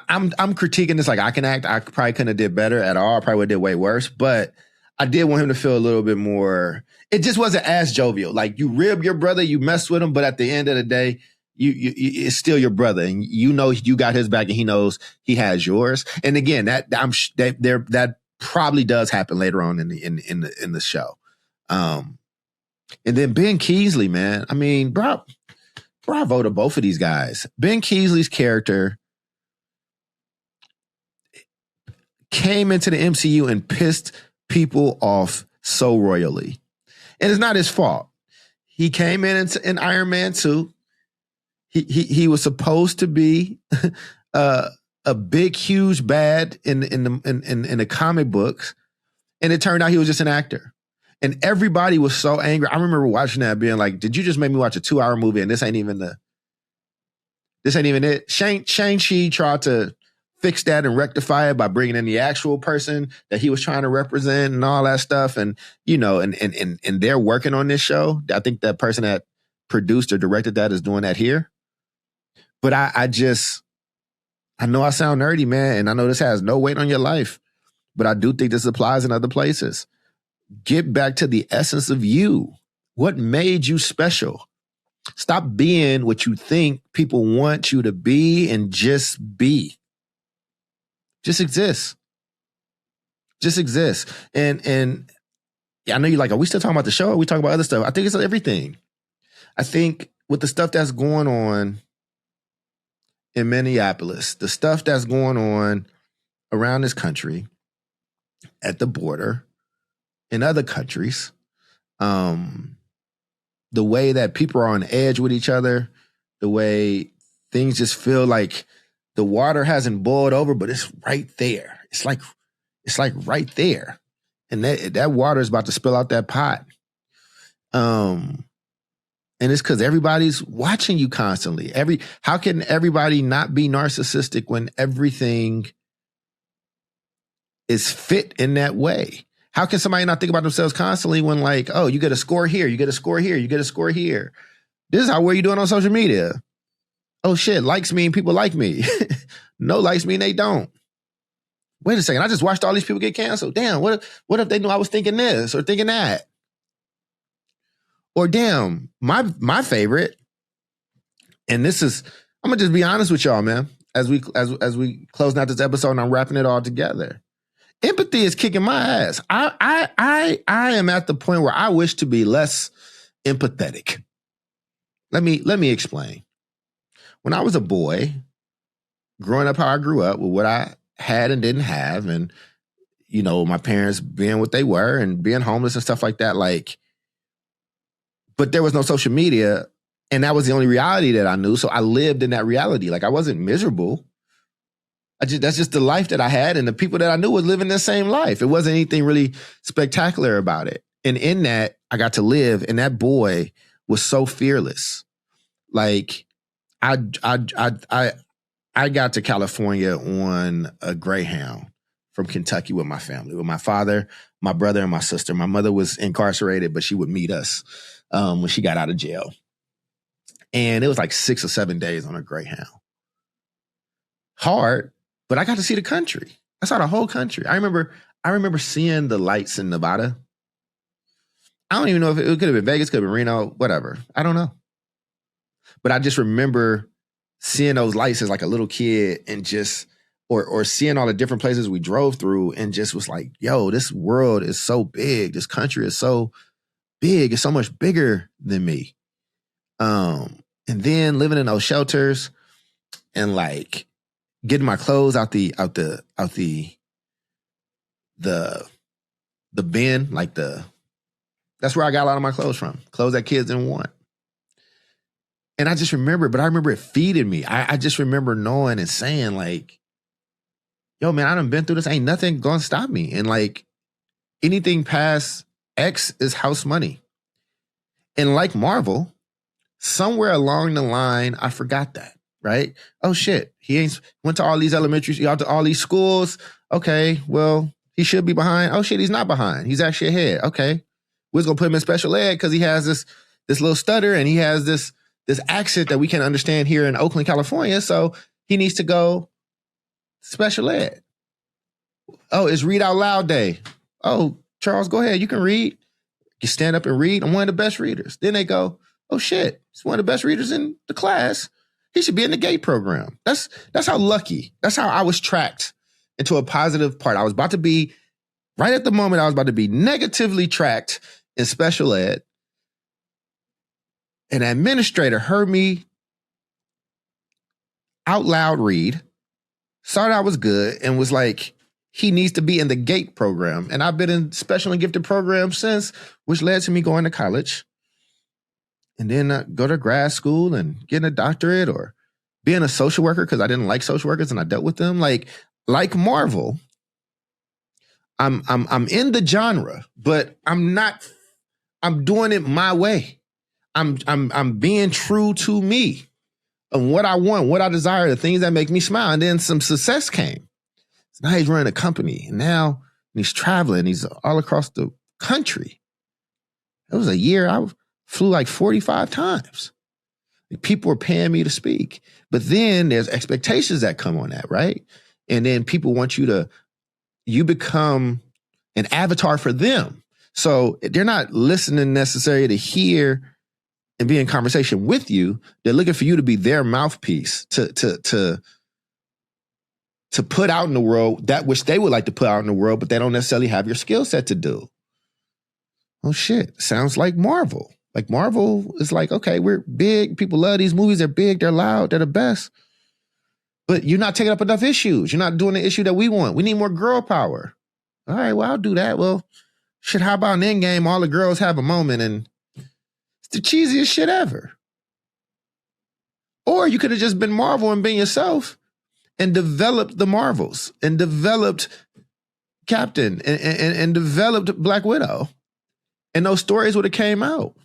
I'm critiquing this like I can act. I probably couldn't have did better at all. I probably would have did way worse, but I did want him to feel a little bit more. It just wasn't as jovial. Like you rib your brother, you mess with him, but at the end of the day, you it's still your brother, and you know you got his back, and he knows he has yours. And again, that probably does happen later on in the show. And then Ben Kingsley, man. I mean, bravo to both of these guys. Ben Kingsley's character came into the MCU and pissed people off so royally. And it's not his fault. He came in Iron Man 2. He was supposed to be a big, huge bad in the comic books. And it turned out he was just an actor. And everybody was so angry. I remember watching that being like, did you just make me watch a 2-hour movie and this ain't even it? Shang-Chi tried to fix that and rectify it by bringing in the actual person that he was trying to represent and all that stuff. And, you know, and they're working on this show. I think that person that produced or directed that is doing that here. But I know I sound nerdy, man, and I know this has no weight on your life, but I do think this applies in other places. Get back to the essence of you. What made you special? Stop being what you think people want you to be and just be. Just exist. Just exist. And I know you're like, are we still talking about the show? Or are we talking about other stuff? I think it's everything. I think with the stuff that's going on in Minneapolis, the stuff that's going on around this country, at the border, in other countries, the way that people are on edge with each other, the way things just feel like the water hasn't boiled over, but it's right there. It's like right there. And that water is about to spill out that pot. And it's because everybody's watching you constantly. How can everybody not be narcissistic when everything is fit in that way? How can somebody not think about themselves constantly when, like, oh, you get a score here, you get a score here, you get a score here. This is how well you doing on social media. Oh shit, likes mean people like me. No likes mean they don't. Wait a second, I just watched all these people get canceled. Damn, what if they knew I was thinking this or thinking that? Or damn, my favorite, and this is, I'm gonna just be honest with y'all, man, as we close out this episode and I'm wrapping it all together. Empathy is kicking my ass. I am at the point where I wish to be less empathetic. Let me explain. When I was a boy, growing up how I grew up with what I had and didn't have, and you know, my parents being what they were and being homeless and stuff like that, like, but there was no social media, and that was the only reality that I knew. So I lived in that reality. Like, I wasn't miserable. That's just the life that I had, and the people that I knew was living the same life. It wasn't anything really spectacular about it. And in that, I got to live, and that boy was so fearless. Like I got to California on a Greyhound from Kentucky with my family, with my father, my brother, and my sister. My mother was incarcerated, but she would meet us when she got out of jail. And it was like 6 or 7 days on a Greyhound. Hard, but I got to see the country. I saw the whole country. I remember seeing the lights in Nevada. I don't even know if it could have been Vegas, could have been Reno, whatever. I don't know. But I just remember seeing those lights as like a little kid and just, or seeing all the different places we drove through and just was like, yo, this world is so big. This country is so big. It's so much bigger than me. And then living in those shelters and like getting my clothes out the bin, like that's where I got a lot of my clothes from. Clothes that kids didn't want. And I just remember, but I remember it feeding me. I just remember knowing and saying like, yo, man, I done been through this. Ain't nothing gonna stop me. And like anything past X is house money. And like Marvel, somewhere along the line, I forgot that, right? Oh shit, he went to all these elementaries, to all these schools. Okay, well, he should be behind. Oh shit, he's not behind. He's actually ahead. Okay, we're just gonna put him in special ed because he has this little stutter and he has this accent that we can understand here in Oakland, California. So he needs to go special ed. Oh, it's read out loud day. Oh, Charles, go ahead. You can read. You stand up and read. I'm one of the best readers. Then they go, oh shit, he's one of the best readers in the class. He should be in the GATE program. That's how lucky. That's how I was tracked into a positive part. I was about to be, right at the moment, I was about to be negatively tracked in special ed. An administrator heard me out loud read, saw that I was good, and was like, he needs to be in the GATE program. And I've been in special and gifted programs since, which led to me going to college. And then go to grad school and getting a doctorate or being a social worker because I didn't like social workers and I dealt with them. Like Marvel, I'm in the genre, but I'm doing it my way. I'm being true to me and what I want, what I desire, the things that make me smile. And then some success came. So now he's running a company and now he's traveling. He's all across the country. It was a year I flew like 45 times. People were paying me to speak. But then there's expectations that come on that, right? And then people want you become an avatar for them. So they're not listening necessarily to hear and be in conversation with you. They're looking for you to be their mouthpiece to put out in the world that which they would like to put out in the world, but they don't necessarily have your skill set to do. Oh shit, sounds like Marvel. Like Marvel is like, okay, we're big. People love these movies. They're big. They're loud. They're the best. But you're not taking up enough issues. You're not doing the issue that we want. We need more girl power. All right, well, I'll do that. Well, shit, how about an Endgame? All the girls have a moment and it's the cheesiest shit ever. Or you could have just been Marvel and been yourself and developed the Marvels and developed Captain and developed Black Widow. And those stories would have came out.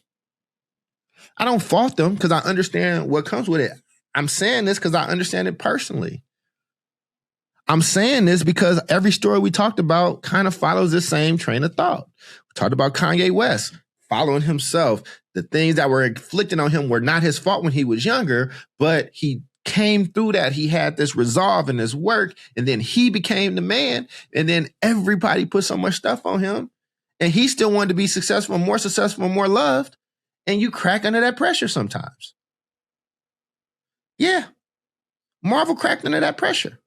I don't fault them because I understand what comes with it. I'm saying this because I understand it personally. I'm saying this because every story we talked about kind of follows the same train of thought. We talked about Kanye West following himself. The things that were inflicted on him were not his fault when he was younger, but he came through that. He had this resolve in his work, and then he became the man, and then everybody put so much stuff on him, and he still wanted to be successful, more loved. And you crack under that pressure sometimes. Yeah. Marvel cracked under that pressure.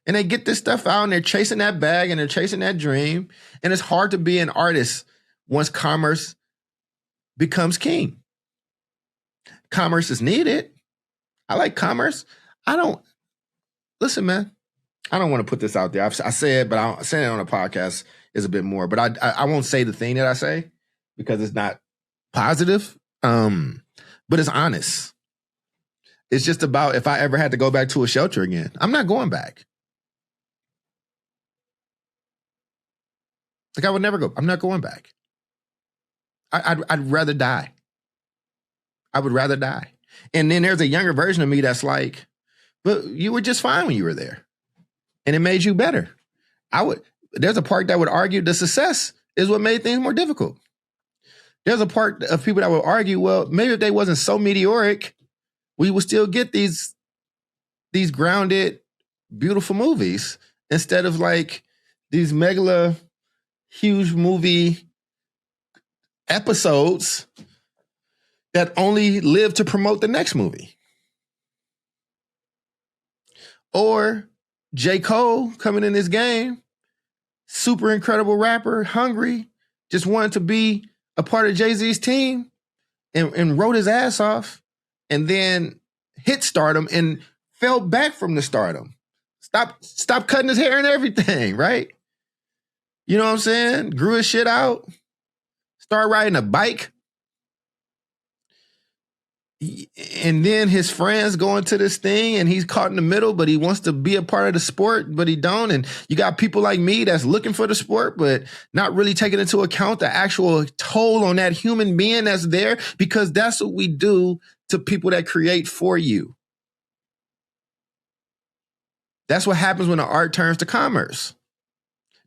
And they get this stuff out and they're chasing that bag and they're chasing that dream. And it's hard to be an artist once commerce becomes king. Commerce is needed. I like commerce. Listen, man, I don't want to put this out there. I say it, but saying it on a podcast is a bit more. But I won't say the thing that I say, because it's not positive, but it's honest. It's just about if I ever had to go back to a shelter again, I'm not going back. Like I would never go. I'm not going back. I'd rather die. I would rather die. And then there's a younger version of me that's like, but you were just fine when you were there. And it made you better. There's a part that would argue the success is what made things more difficult. There's a part of people that would argue, well, maybe if they wasn't so meteoric, we would still get these grounded, beautiful movies instead of like these megala huge movie episodes that only live to promote the next movie. Or J. Cole coming in this game, super incredible rapper, hungry, just wanted to be a part of Jay-Z's team and wrote his ass off and then hit stardom and fell back from the stardom. Stop cutting his hair and everything, right? You know what I'm saying? Grew his shit out. Started riding a bike. And then his friends go into this thing and he's caught in the middle, but he wants to be a part of the sport, but he don't. And you got people like me that's looking for the sport, but not really taking into account the actual toll on that human being that's there, because that's what we do to people that create for you. That's what happens when the art turns to commerce.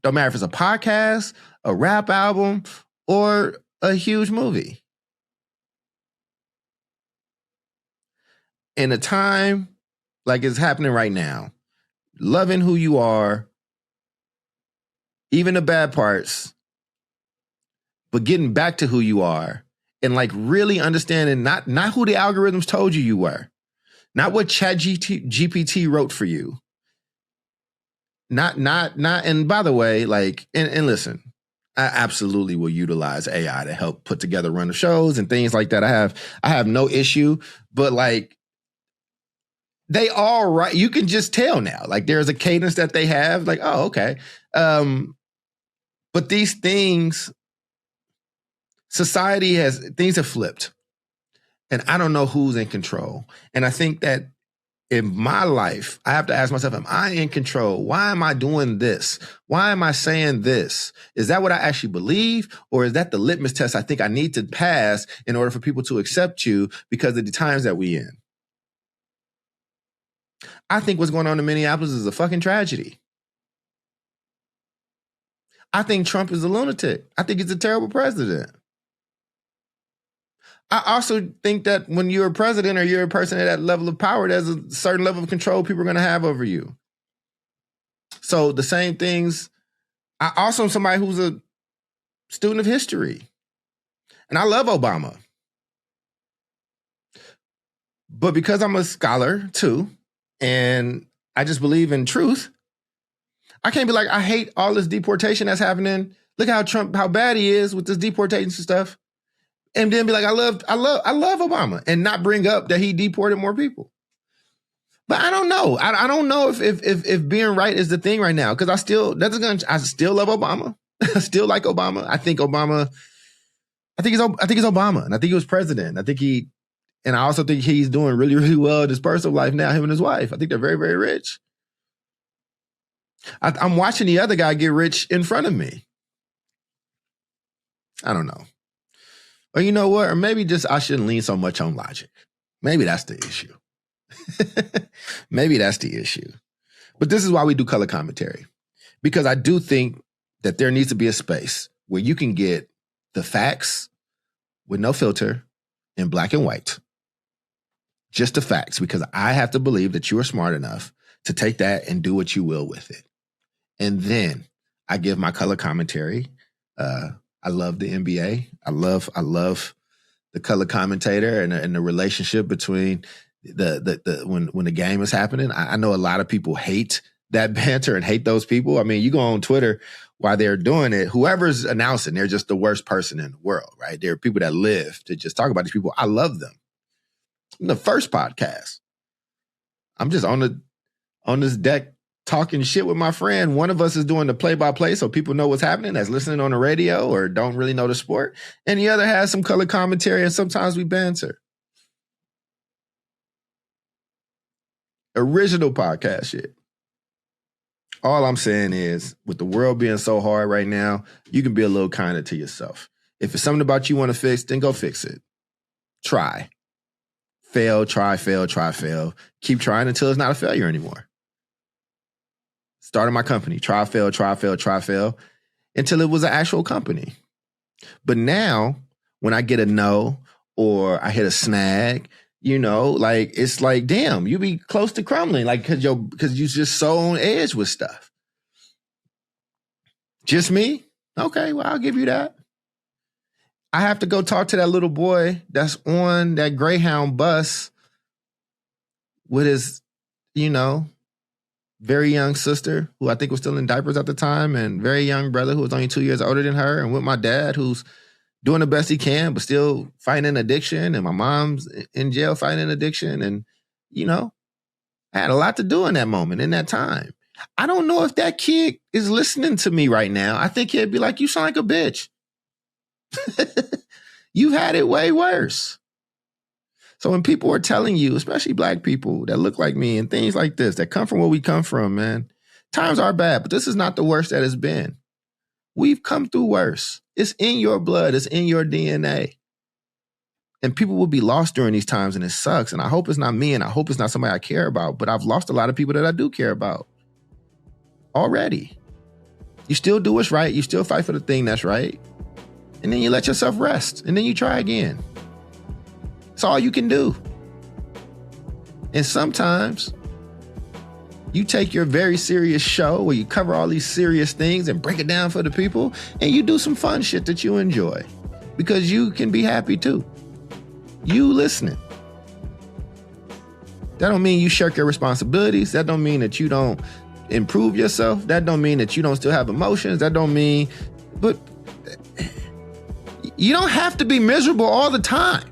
Don't matter if it's a podcast, a rap album, or a huge movie. In a time like it's happening right now, loving who you are, even the bad parts, but getting back to who you are and like really understanding not who the algorithms told you were, not what ChatGPT wrote for you. Not, and by the way, like, and listen, I absolutely will utilize AI to help put together run of shows and things like that. I have no issue, but like, they all right. You can just tell now, like there's a cadence that they have, like, oh, okay. But these things, things have flipped and I don't know who's in control. And I think that in my life, I have to ask myself, am I in control? Why am I doing this? Why am I saying this? Is that what I actually believe? Or is that the litmus test I think I need to pass in order for people to accept you because of the times that we in? I think what's going on in Minneapolis is a fucking tragedy. I think Trump is a lunatic. I think he's a terrible president. I also think that when you're a president or you're a person at that level of power, there's a certain level of control people are going to have over you. So the same things. I also am somebody who's a student of history. And I love Obama. But because I'm a scholar too, and I just believe in truth, I can't be like, I hate all this deportation that's happening. Look how bad he is with this deportation stuff. And then be like, I love Obama and not bring up that he deported more people. But I don't know. I don't know if being right is the thing right now. Cause I still love Obama. I still like Obama. I think he's Obama. And I think he was president. And I also think he's doing really, really well in his personal life now, him and his wife. I think they're very, very rich. I'm watching the other guy get rich in front of me. I don't know. Or you know what? Or maybe just I shouldn't lean so much on logic. Maybe that's the issue. Maybe that's the issue. But this is why we do color commentary. Because I do think that there needs to be a space where you can get the facts with no filter in black and white. Just the facts, because I have to believe that you are smart enough to take that and do what you will with it. And then I give my color commentary. I love the NBA. I love the color commentator and the relationship between when the game is happening. I know a lot of people hate that banter and hate those people. I mean, you go on Twitter while they're doing it, whoever's announcing, they're just the worst person in the world, right? There are people that live to just talk about these people. I love them. In the first podcast, I'm just on this deck talking shit with my friend. One of us is doing the play-by-play so people know what's happening that's listening on the radio or don't really know the sport. And the other has some color commentary and sometimes we banter. Original podcast shit. All I'm saying is with the world being so hard right now, you can be a little kinder to yourself. If it's something about you want to fix, then go fix it. Try. Fail, try, fail, try, fail. Keep trying until it's not a failure anymore. Started my company. Try, fail, try, fail, try, fail. Until it was an actual company. But now, when I get a no or I hit a snag, you know, like, it's like, damn, you be close to crumbling, like, because you just so on edge with stuff. Just me? Okay, well, I'll give you that. I have to go talk to that little boy that's on that Greyhound bus with his, you know, very young sister, who I think was still in diapers at the time, and very young brother who was only 2 years older than her, and with my dad, who's doing the best he can, but still fighting addiction, and my mom's in jail fighting addiction. And, you know, I had a lot to do in that moment, in that time. I don't know if that kid is listening to me right now. I think he'd be like, you sound like a bitch. You've had it way worse. So when people are telling you, especially black people that look like me and things like this, that come from where we come from, man, times are bad, but this is not the worst that it's been. We've come through worse. It's in your blood. It's in your DNA. And people will be lost during these times, and it sucks. And I hope it's not me, and I hope it's not somebody I care about, but I've lost a lot of people that I do care about already. You still do what's right. You still fight for the thing that's right. And then you let yourself rest, and then you try again. It's all you can do. And sometimes you take your very serious show where you cover all these serious things and break it down for the people, and you do some fun shit that you enjoy, because you can be happy too. You listening. That don't mean you shirk your responsibilities. That don't mean that you don't improve yourself. That don't mean that you don't still have emotions. That don't mean, but you don't have to be miserable all the time.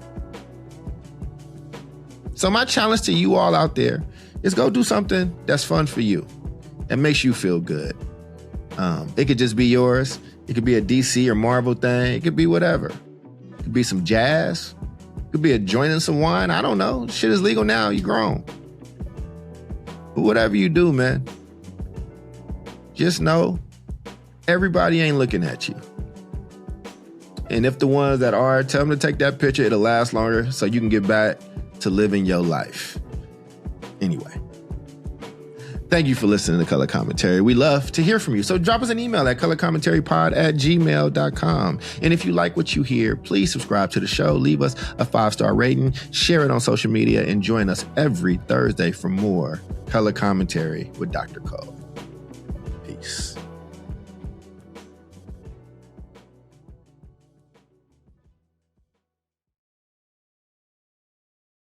So my challenge to you all out there is go do something that's fun for you and makes you feel good. It could just be yours. It could be a DC or Marvel thing. It could be whatever. It could be some jazz. It could be a joint and some wine. I don't know. Shit is legal now. You're grown. But whatever you do, man, just know everybody ain't looking at you. And if the ones that are, tell them to take that picture. It'll last longer so you can get back to living your life. Anyway, thank you for listening to Color Commentary. We love to hear from you. So drop us an email at colorcommentarypod@gmail.com. And if you like what you hear, please subscribe to the show, leave us a 5-star rating, share it on social media, and join us every Thursday for more Color Commentary with Dr. Cole. Peace.